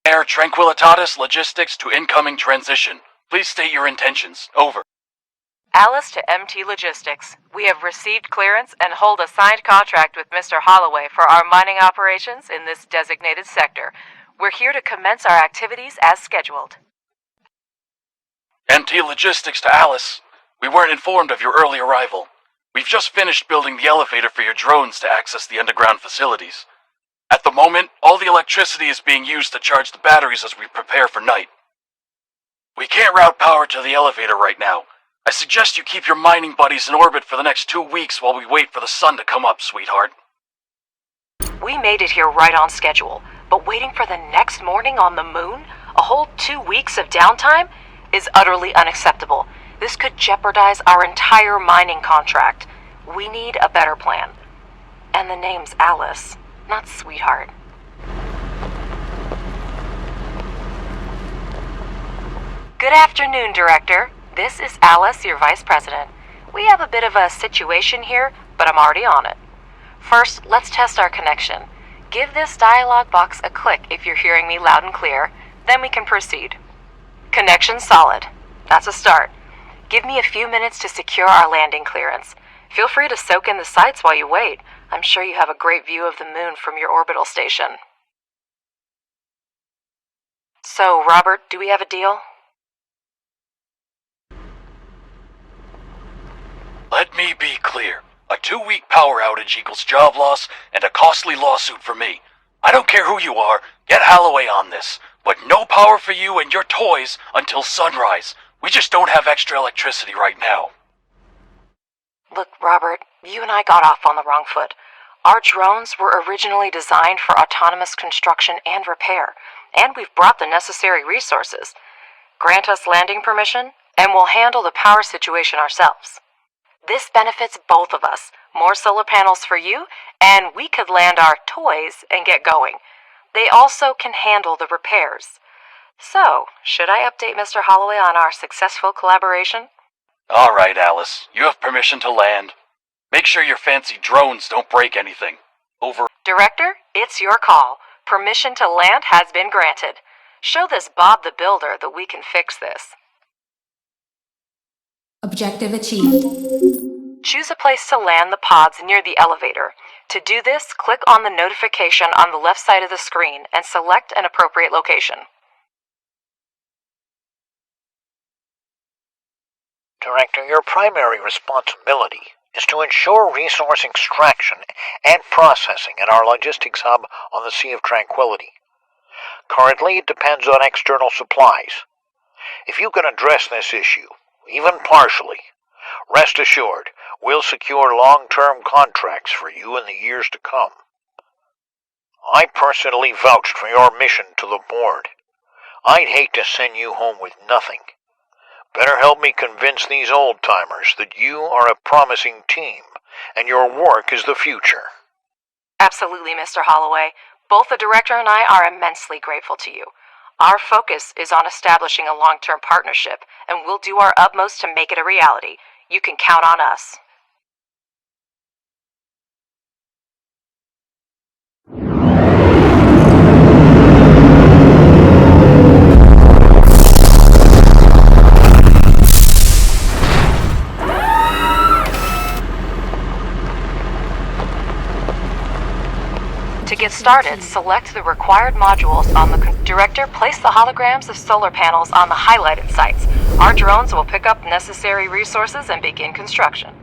Air Tranquilitatis Logistics to incoming transition. Please state your intentions. Over. Alice to MT Logistics. We have received clearance and hold a signed contract with Mr. Holloway for our mining operations in this designated sector. We're here to commence our activities as scheduled. MT Logistics to Alice. We weren't informed of your early arrival. We've just finished building the elevator for your drones to access the underground facilities. At the moment, all the electricity is being used to charge the batteries as we prepare for night. We can't route power to the elevator right now. I suggest you keep your mining buddies in orbit for the next 2 weeks while we wait for the sun to come up, sweetheart. We made it here right on schedule, but waiting for the next morning on the moon, a whole 2 weeks of downtime, is utterly unacceptable. This could jeopardize our entire mining contract. We need a better plan. And the name's Alice, not sweetheart. Good afternoon, Director. This is Alice, your Vice President. We have a bit of a situation here, but I'm already on it. First, let's test our connection. Give this dialog box a click if you're hearing me loud and clear, then we can proceed. Connection solid. That's a start. Give me a few minutes to secure our landing clearance. Feel free to soak in the sights while you wait. I'm sure you have a great view of the moon from your orbital station. So, Robert, do we have a deal? Let me be clear. A 2-week power outage equals job loss and a costly lawsuit for me. I don't care who you are, get Holloway on this. But no power for you and your toys until sunrise. We just don't have extra electricity right now. Look, Robert, you and I got off on the wrong foot. Our drones were originally designed for autonomous construction and repair, and we've brought the necessary resources. Grant us landing permission, and we'll handle the power situation ourselves. This benefits both of us. More solar panels for you, and we could land our toys and get going. They also can handle the repairs. So, should I update Mr. Holloway on our successful collaboration? All right, Alice. You have permission to land. Make sure your fancy drones don't break anything. Over. Director, it's your call. Permission to land has been granted. Show this Bob the Builder that we can fix this. Objective achieved. Choose a place to land the pods near the elevator. To do this, click on the notification on the left side of the screen and select an appropriate location. Director, your primary responsibility is to ensure resource extraction and processing at our logistics hub on the Sea of Tranquility. Currently, it depends on external supplies. If you can address this issue, even partially, rest assured, we'll secure long-term contracts for you in the years to come. I personally vouched for your mission to the board. I'd hate to send you home with nothing. Better help me convince these old-timers that you are a promising team, and your work is the future. Absolutely, Mr. Holloway. Both the director and I are immensely grateful to you. Our focus is on establishing a long-term partnership, and we'll do our utmost to make it a reality. You can count on us. To get started, select the required modules on the director. Place the holograms of solar panels on the highlighted sites. Our drones will pick up necessary resources and begin construction.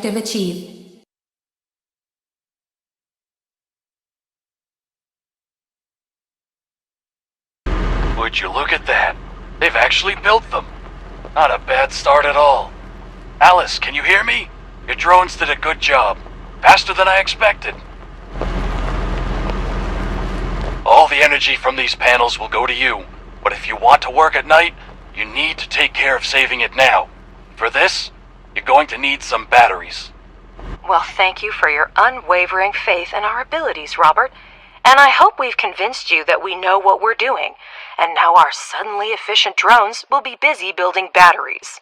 Objective achieved. Would you look at that? They've actually built them. Not a bad start at all. Alice, can you hear me? Your drones did a good job. Faster than I expected. All the energy from these panels will go to you, but if you want to work at night, you need to take care of saving it now. For this, you're going to need some batteries. Well, thank you for your unwavering faith in our abilities, Robert. And I hope we've convinced you that we know what we're doing, and now our suddenly efficient drones will be busy building batteries.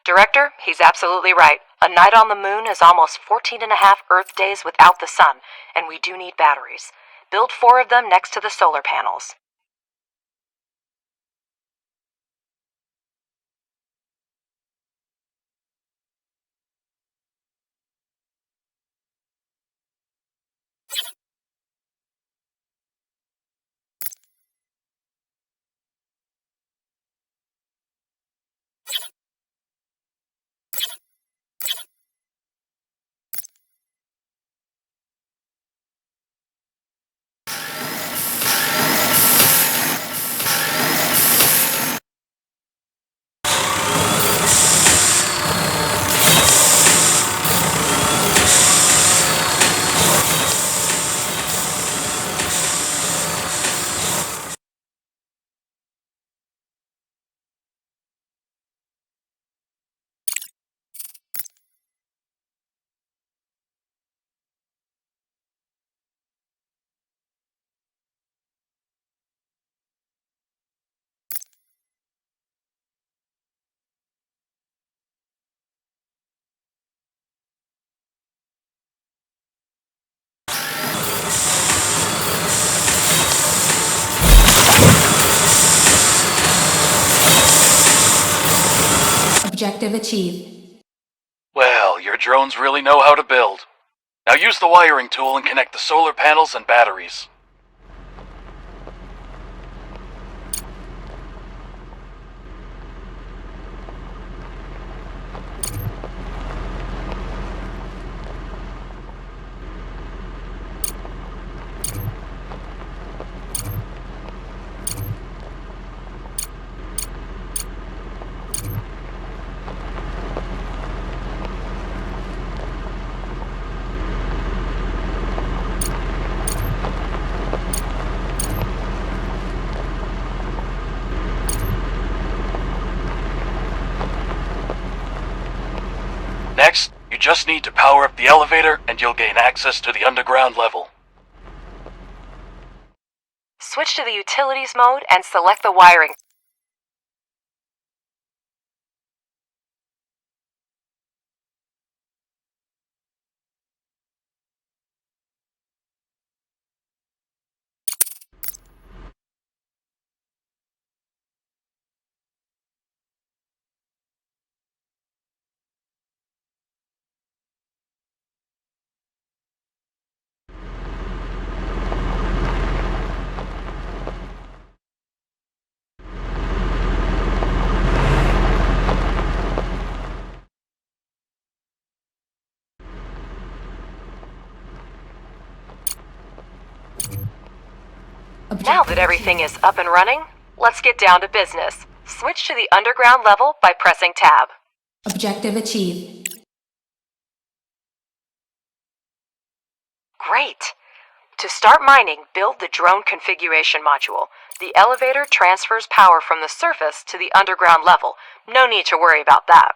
Director, he's absolutely right. A night on the moon is almost 14.5 Earth days without the sun, and we do need batteries. Build 4 of them next to the solar panels. Objective achieved. Well, your drones really know how to build. Now use the wiring tool and connect the solar panels and batteries. Next, you just need to power up the elevator and you'll gain access to the underground level. Switch to the utilities mode and select the wiring. Now that everything is up and running, let's get down to business. Switch to the underground level by pressing Tab. Objective achieved. Great! To start mining, build the drone configuration module. The elevator transfers power from the surface to the underground level. No need to worry about that.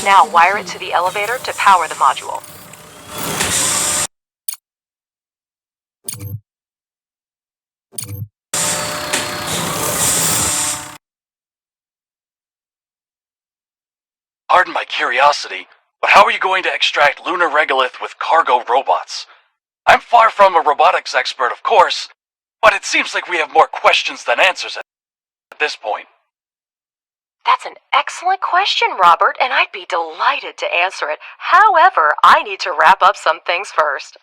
Now wire it to the elevator to power the module. pardon my curiosity, but how are you going to extract lunar regolith with cargo robots? I'm far from a robotics expert, of course, but it seems like we have more questions than answers at this point. That's an excellent question, Robert, and I'd be delighted to answer it. However, I need to wrap up some things first.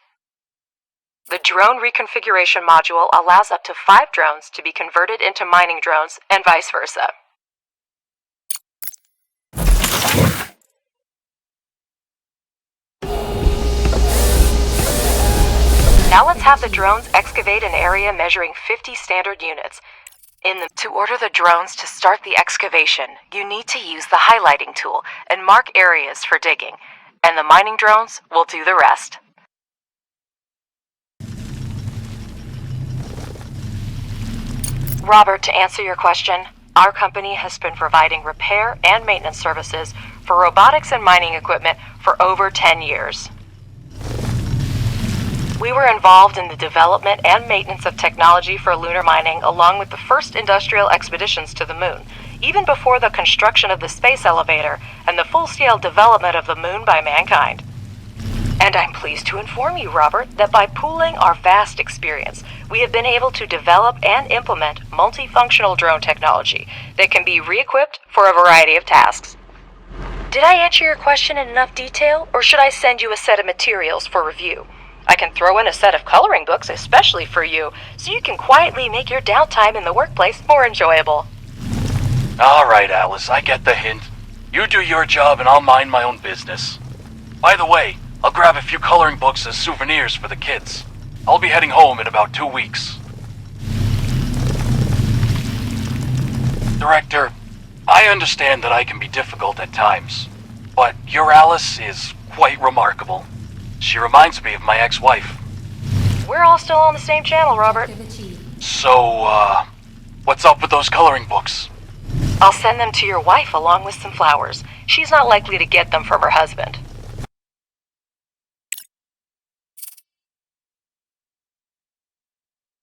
The drone reconfiguration module allows up to 5 drones to be converted into mining drones and vice versa. Now let's have the drones excavate an area measuring 50 standard units. To order the drones to start the excavation, you need to use the highlighting tool and mark areas for digging, and the mining drones will do the rest. Robert, to answer your question, our company has been providing repair and maintenance services for robotics and mining equipment for over 10 years. We were involved in the development and maintenance of technology for lunar mining along with the first industrial expeditions to the moon, even before the construction of the space elevator and the full-scale development of the moon by mankind. And I'm pleased to inform you, Robert, that by pooling our vast experience, we have been able to develop and implement multifunctional drone technology that can be re-equipped for a variety of tasks. Did I answer your question in enough detail, or should I send you a set of materials for review? I can throw in a set of coloring books especially for you, so you can quietly make your downtime in the workplace more enjoyable. All right, Alice, I get the hint. You do your job and I'll mind my own business. By the way, I'll grab a few coloring books as souvenirs for the kids. I'll be heading home in about 2 weeks. Director, I understand that I can be difficult at times, but your Alice is quite remarkable. She reminds me of my ex-wife. We're all still on the same channel, Robert. Objective achieved. So, what's up with those coloring books? I'll send them to your wife along with some flowers. She's not likely to get them from her husband.